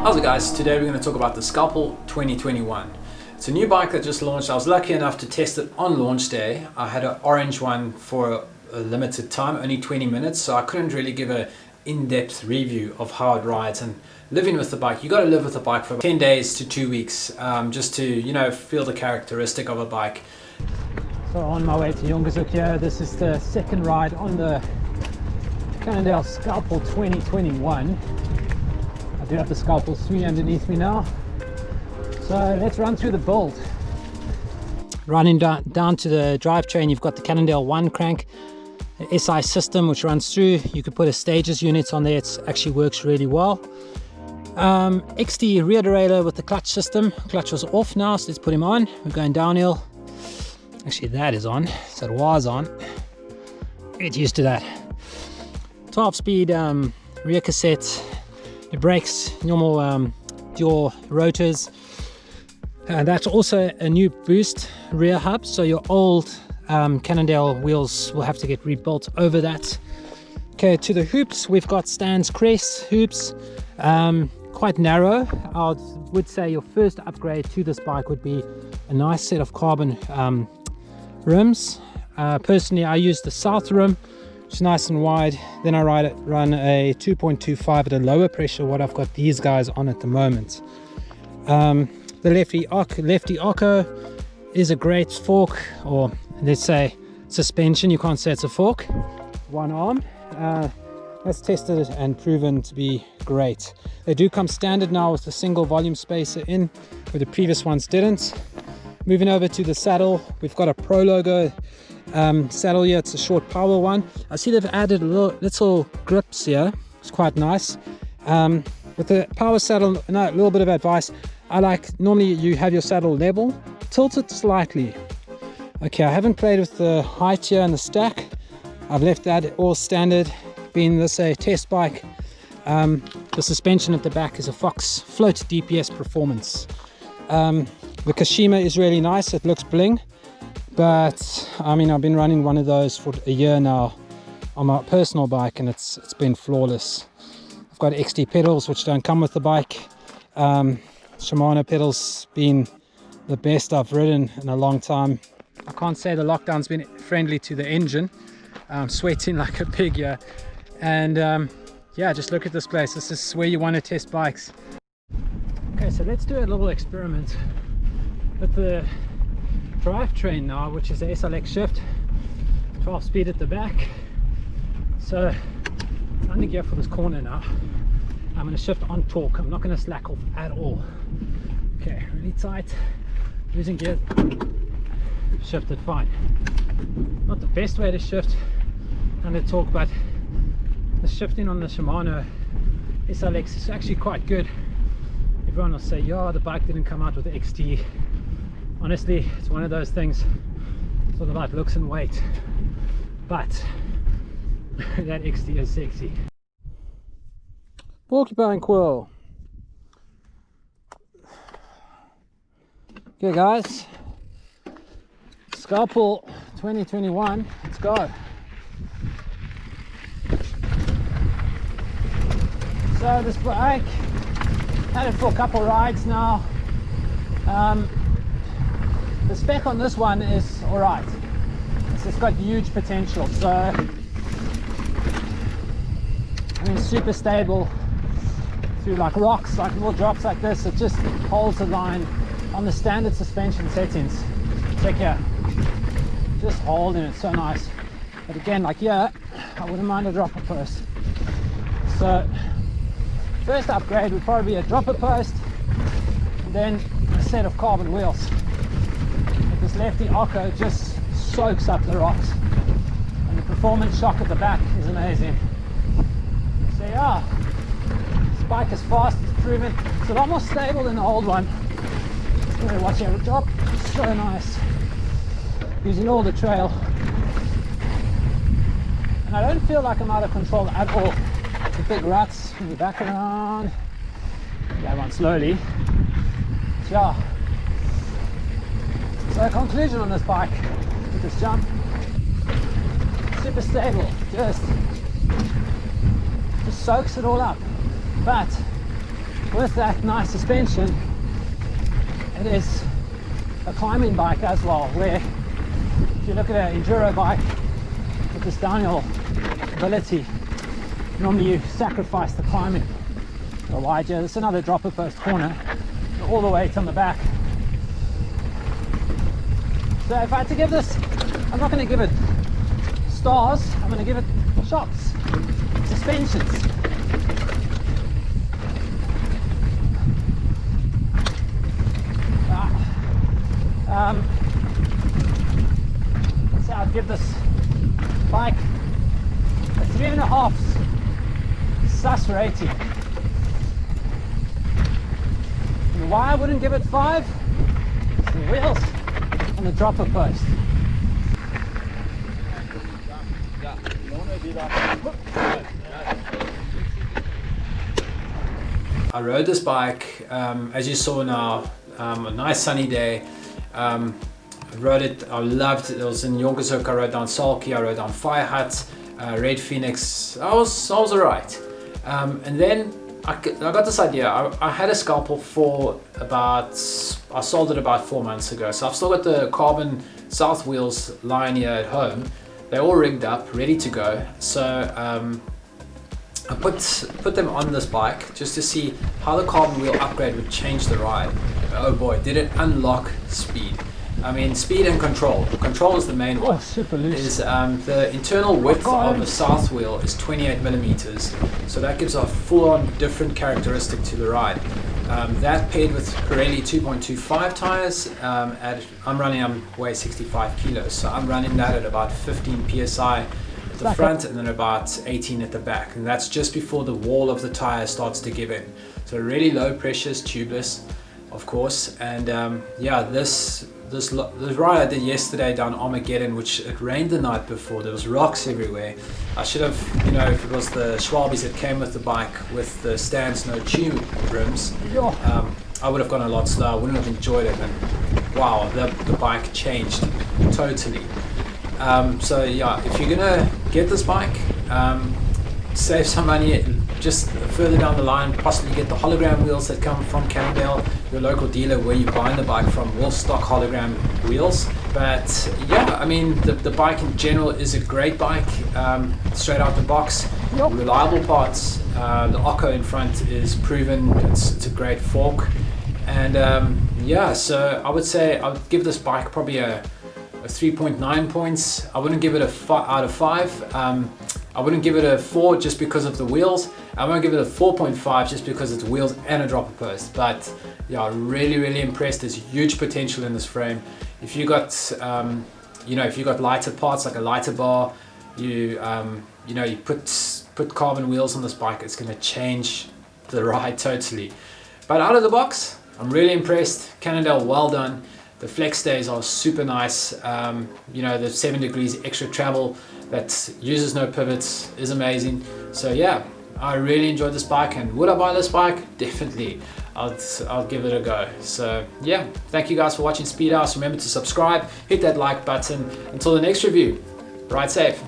How's it guys? Today we're going to talk about the Scalpel 2021. It's a new bike that just launched. I was lucky enough to test it on launch day. I had an orange one for a limited time, only 20 minutes, so I couldn't really give an in-depth review of how it rides. And living with the bike, you got to live with the bike for 10 days to 2 weeks just to, feel the characteristic of a bike. So on my way to Jongershoek here, this is the second ride on the Cannondale Scalpel 2021. I do have the Scalpel 3 underneath me now. So let's run through the build. Running down to the drivetrain, you've got the Cannondale 1 crank, an SI system which runs through. You could put a stages unit on there, it actually works really well. XT rear derailleur with the clutch system. Clutch was off now, so let's put him on. We're going downhill. Actually that is on, so it was on. Get used to that. 12-speed rear cassette. The brakes, normal dual rotors. That's also a new boost rear hub, so your old Cannondale wheels will have to get rebuilt over that. Okay, to the hoops, we've got Stan's Crest hoops, quite narrow. I would say your first upgrade to this bike would be a nice set of carbon rims. Personally, I use the South rim, which is nice and wide. Then I run a 2.25 at a lower pressure, what I've got these guys on at the moment. The lefty Occo is a great fork, or let's say suspension. You can't say it's a fork. One arm. That's tested and proven to be great. They do come standard now with a single volume spacer in, where the previous ones didn't. Moving over to the saddle, we've got a Pro logo saddle here. It's a short power one. I see they've added little grips here. It's quite nice. With the power saddle, a little bit of advice. Normally you have your saddle level, tilt it slightly. Okay, I haven't played with the height here and the stack. I've left that all standard, being this a test bike. The suspension at the back is a Fox Float DPS Performance. The Kashima is really nice, it looks bling, but I mean, I've been running one of those for a year now on my personal bike, and it's been flawless. I've got XT pedals which don't come with the bike. Shimano pedals been the best I've ridden in a long time. I can't say the lockdown's been friendly to the engine. I'm sweating like a pig here, and yeah, just look at this place. This is where you want to test bikes. Okay, so let's do a little experiment with the drivetrain now, which is the SLX shift, 12 speed at the back. So I'm under gear for this corner now. I'm going to shift on torque. I'm not going to slack off at all. Okay, really tight, losing gear, shifted fine. Not the best way to shift under torque, but the shifting on the Shimano SLX is actually quite good. Everyone will say, yeah, the bike didn't come out with the XT. Honestly, it's one of those things, it's all about looks and weight, but that XT is sexy. Porcupine quill. Okay guys, Scalpel 2021, let's go. So this bike, had it for a couple rides now. The spec on this one is alright. It's got huge potential, so I mean, super stable through like rocks, like little drops like this. It just holds the line on the standard suspension settings. Check here, just holding it, so nice. But again, like here, I wouldn't mind a dropper post. So first upgrade would probably be a dropper post, and then a set of carbon wheels. But this lefty Occo just soaks up the rocks, and the performance shock at the back is amazing. So yeah, this bike is fast, it's proven, it's a lot more stable than the old one. Watch out, drop, so nice. Using all the trail, and I don't feel like I'm out of control at all. The big ruts, move back around, that one slowly. Yeah. So conclusion on this bike with this jump, super stable, just soaks it all up. But with that nice suspension, it is a climbing bike as well, where if you look at an enduro bike with this downhill ability, normally you sacrifice the climbing. So wide here, there's another dropper post corner, all the weight on the back. So if I had to give this, I'm not going to give it stars, I'm going to give it shots, suspensions. So I'd give this bike a 3.5 sus rating. And why I wouldn't give it 5? It's the wheels and the dropper post. I rode this bike, as you saw now, a nice sunny day. I rode it, I loved it. It was in Jonkershoek, I rode down Salkie, I rode down Fire Hut, Red Phoenix. I was alright. And then I got this idea. I had a Scalpel for I sold it about 4 months ago. So I've still got the carbon south wheels lying here at home. They're all rigged up, ready to go. So I put them on this bike just to see how the carbon wheel upgrade would change the ride. Oh boy, did it unlock speed. I mean, speed and control. Control is the main one. Oh, super loose. The internal width of the south wheel is 28 millimeters. So that gives a full-on different characteristic to the ride. That paired with Pirelli 2.25 tires, I'm weigh 65 kilos. So I'm running that at about 15 PSI at the front and then about 18 at the back. And that's just before the wall of the tire starts to give in. So really low pressures, tubeless, of course. And yeah, this ride I did yesterday down Armageddon, which it rained the night before, there was rocks everywhere. I should have, if it was the Schwalbes that came with the bike with the Stans no tube rims, I would have gone a lot slower, I wouldn't have enjoyed it, and wow, the bike changed totally. So yeah, if you're gonna get this bike, save some money, just further down the line, possibly get the hologram wheels that come from Cannondale. Your local dealer where you're buying the bike from will stock hologram wheels. But yeah, I mean, the bike in general is a great bike, straight out the box. Reliable parts. The Occo in front is proven, it's a great fork. And yeah, so I would say I would give this bike probably a 3.9 points. I wouldn't give it a 5 out of 5. I wouldn't give it a 4 just because of the wheels. I won't give it a 4.5 just because it's wheels and a dropper post. But yeah, really impressed. There's huge potential in this frame. If you got, if you got lighter parts like a lighter bar, you put carbon wheels on this bike, it's going to change the ride totally. But out of the box, I'm really impressed. Cannondale, well done. The flex stays are super nice. The 7 degrees extra travel that uses no pivots is amazing. So yeah, I really enjoyed this bike, and would I buy this bike? Definitely. I'll give it a go. So yeah, thank you guys for watching Speed House. Remember to subscribe, hit that like button. Until the next review, ride safe.